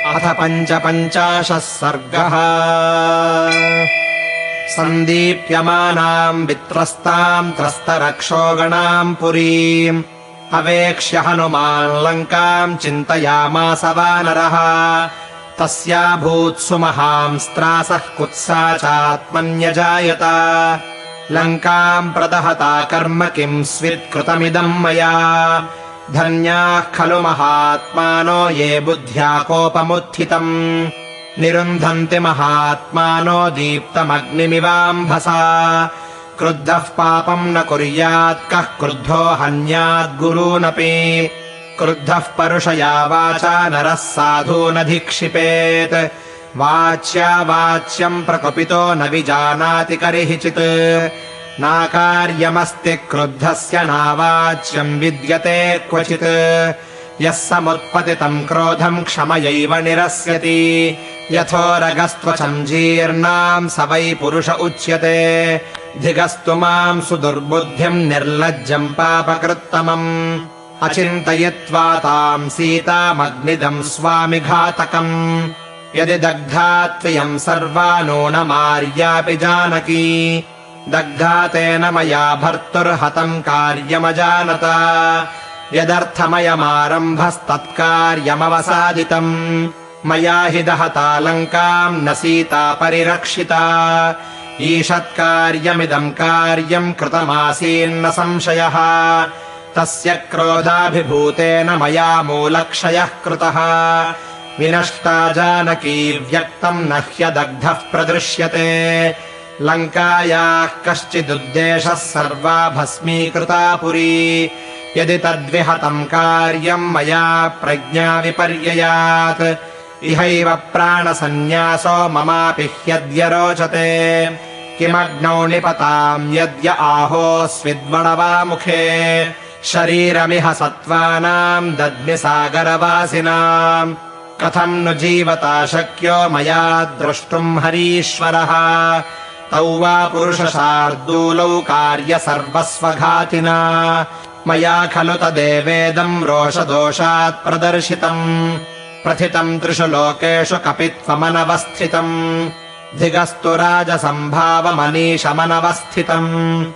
अथ 55 सर्गः। सन्दीप्यमानाम् वित्रस्ताम् त्रस्तरक्षोगणाम् पुरीम् अवेक्ष्य हनुमान् लङ्काम् चिन्तयामास वानरः। तस्याभूत्सु महांस्त्रासः कुत्सा चात्मन्यजायत। लङ्काम् प्रदहता कर्म किम् स्वित्कृतमिदम् मया। धन्याः खलु महात्मानो ये बुद्ध्या कोपमुत्थितम् निरुन्धन्ति महात्मानो दीप्तमग्निमिवाम्भसा। क्रुद्धः पापम् न कुर्यात् कः क्रुद्धो हन्याद्गुरूनपि। क्रुद्धः परुषया वाचा नरः साधूनधिक्षिपेत्। वाच्या वाच्यम् प्रकुपितो न विजानाति करिहिचित्। नाकार्यमस्ति क्रुद्धस्य नावाच्यम् विद्यते क्वचित्। यः समुत्पतितम् क्रोधम् क्षमयैव निरस्यति। यथोरगस्त्वचम् जीर्णाम् स वै पुरुष उच्यते। धिगस्तु माम् सुदुर्बुद्धिम् निर्लज्जम् पापकृत्तमम्। अचिन्तयित्वा ताम् सीतामग्निदम् स्वामिघातकम्। यदि दग्धा त्वयम् सर्वा नूनमार्यापि जानकी। दग्धा तेन मया भर्तुर्हतम् कार्यमजानत। यदर्थमयमारम्भस्तत्कार्यमवसादितम्। मया हि दहता लङ्काम् न सीता परिरक्षिता। ईषत्कार्यमिदम् कार्यम् कृतमासीन्न संशयः। तस्य क्रोधाभिभूतेन मया मूलक्षयः कृतः। विनष्टा जानकी व्यक्तम् न ह्यदग्धः प्रदृश्यते। लङ्कायाः कश्चिदुद्देशः सर्वा भस्मीकृता पुरी। यदि तद्विहतम् कार्यम् मया प्रज्ञा विपर्ययात्। इहैव प्राणसन्न्यासो ममापि ह्यद्य रोचते। किमग्नौ निपताम् यद्य आहोस्विद्वणवामुखे। शरीरमिह सत्त्वानाम् दद्मि सागरवासिनाम्। कथम् नु जीवता शक्यो मया द्रष्टुम् हरीश्वरः। तौ वा पुरुषशार्दूलौ कार्य सर्वस्वघातिना। मया खलु तदेवेदम् रोषदोषात् प्रदर्शितम्। प्रथितम् त्रिषु लोकेषु कपित्वमनवस्थितम्। धिगस्तु राजसम्भावमनीशमनवस्थितम्।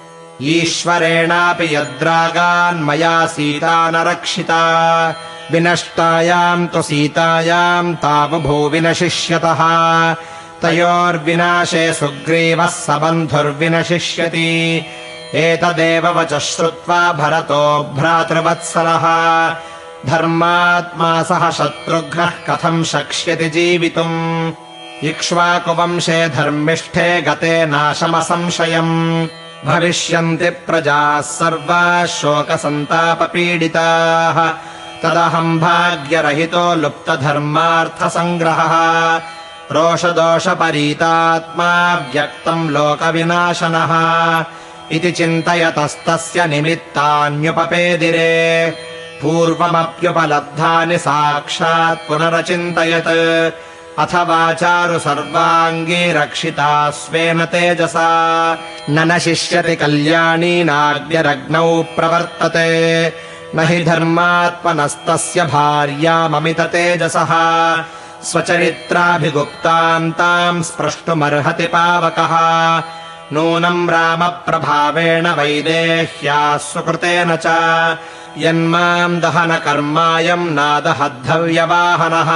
ईश्वरेणापि यद्रागान्मया सीता न रक्षिता। विनष्टायाम् तु सीतायाम् तावुभो विनशिष्यतः। तयोर्विनाशे सुग्रीवः स बन्धुर्विनशिष्यति। एतदेव वचः श्रुत्वा भरतो भ्रातृवत्सलः। धर्मात्मा सह शत्रुघ्नः कथम् शक्ष्यति जीवितुम्। इक्ष्वाकुवंशे धर्मिष्ठे गते नाशमसंशयम्। भविष्यन्ति प्रजाः सर्वाः शोकसन्तापपीडिताः। तदहम् भाग्यरहितो लुप्तधर्मार्थसङ्ग्रहः। रोषदोषपरीतात्मा व्यक्तम् लोकविनाशनः। इति चिन्तयतस्तस्य निमित्तान्युपपेदिरे। पूर्वमप्युपलब्धानि साक्षात् पुनरचिन्तयत्। अथ वाचारु सर्वाङ्गी रक्षिता स्वेन तेजसा। न नशिष्यति कल्याणी नाद्यरग्नौ प्रवर्तते। न हि धर्मात्मनस्तस्य भार्याममित तेजसः। स्वचरित्राभिगुप्ताम् ताम् स्प्रष्टुमर्हति पावकः। नूनम् रामप्रभावेण वैदेह्याः सुकृतेन च। यन्माम् दहनकर्मायम् नादहद्धव्यवाहनः।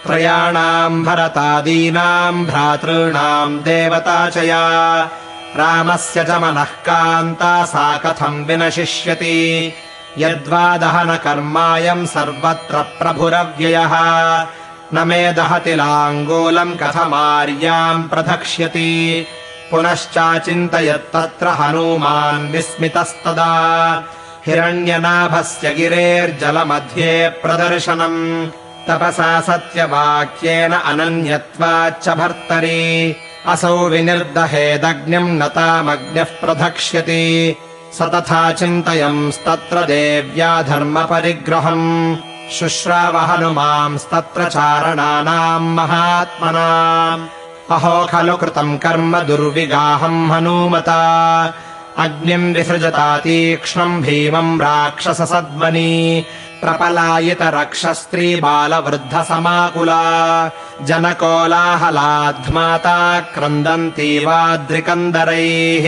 त्रयाणाम् भरतादीनाम् भ्रातॄणाम् देवता च या। रामस्य च मनः कान्ता सा कथम् विनशिष्यति। यद्वा दहनकर्मायम् सर्वत्र प्रभुरव्ययः। न मे दहति लाङ्गूलम् कथमार्याम् प्रधक्ष्यति। पुनश्चाचिन्तयत्तत्र हनूमान् विस्मितस्तदा। हिरण्यनाभस्य गिरेर्जलमध्ये प्रदर्शनम्। तपसा सत्यवाक्येन अनन्यत्वाच्च भर्तरि। असौ विनिर्दहेदग्निम् न तामग्निः प्रधक्ष्यति। स तथा चिन्तयंस्तत्र देव्या धर्मपरिग्रहम्। शुश्राव हनुमांस्तत्र चारणानाम् महात्मनाम्। अहो खलु कृतम् कर्म दुर्विगाहम् हनूमता। अग्निम् विसृजता तीक्ष्णम् भीमम् राक्षससद्मनि। प्रपलायित रक्षस्त्री बालवृद्धसमाकुला जनकोलाहलाध्माता क्रन्दन्ती वाद्रिकन्दरैः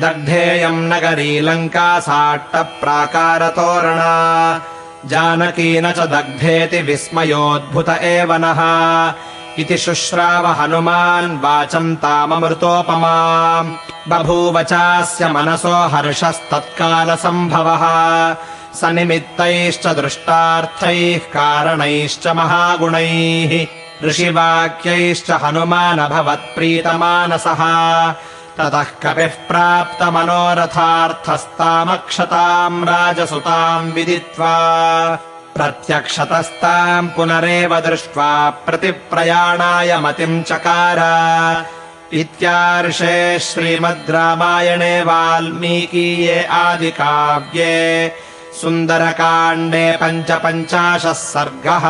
दग्धेयम् नगरी लङ्का साट्टप्राकारतोरणा जानकी न च दग्धेति विस्मयोद्भुत एव नः इति शुश्राव हनुमान् वाचम् ताममृतोपमाम् बभूव चास्य मनसो हर्षस्तत्कालसम्भवः सनिमित्तैश्च दृष्टार्थैः कारणैश्च महागुणैः ऋषिवाक्यैश्च हनुमानभवत्प्रीतमानसः ततः कपिः प्राप्तमनोरथार्थस्तामक्षताम् राजसुताम् विदित्वा प्रत्यक्षतस्ताम् पुनरेव दृष्ट्वा प्रतिप्रयाणाय मतिम् चकार इत्यार्षे श्रीमद् रामायणे वाल्मीकीये आदिकाव्ये सुन्दरकाण्डे 55 सर्गः।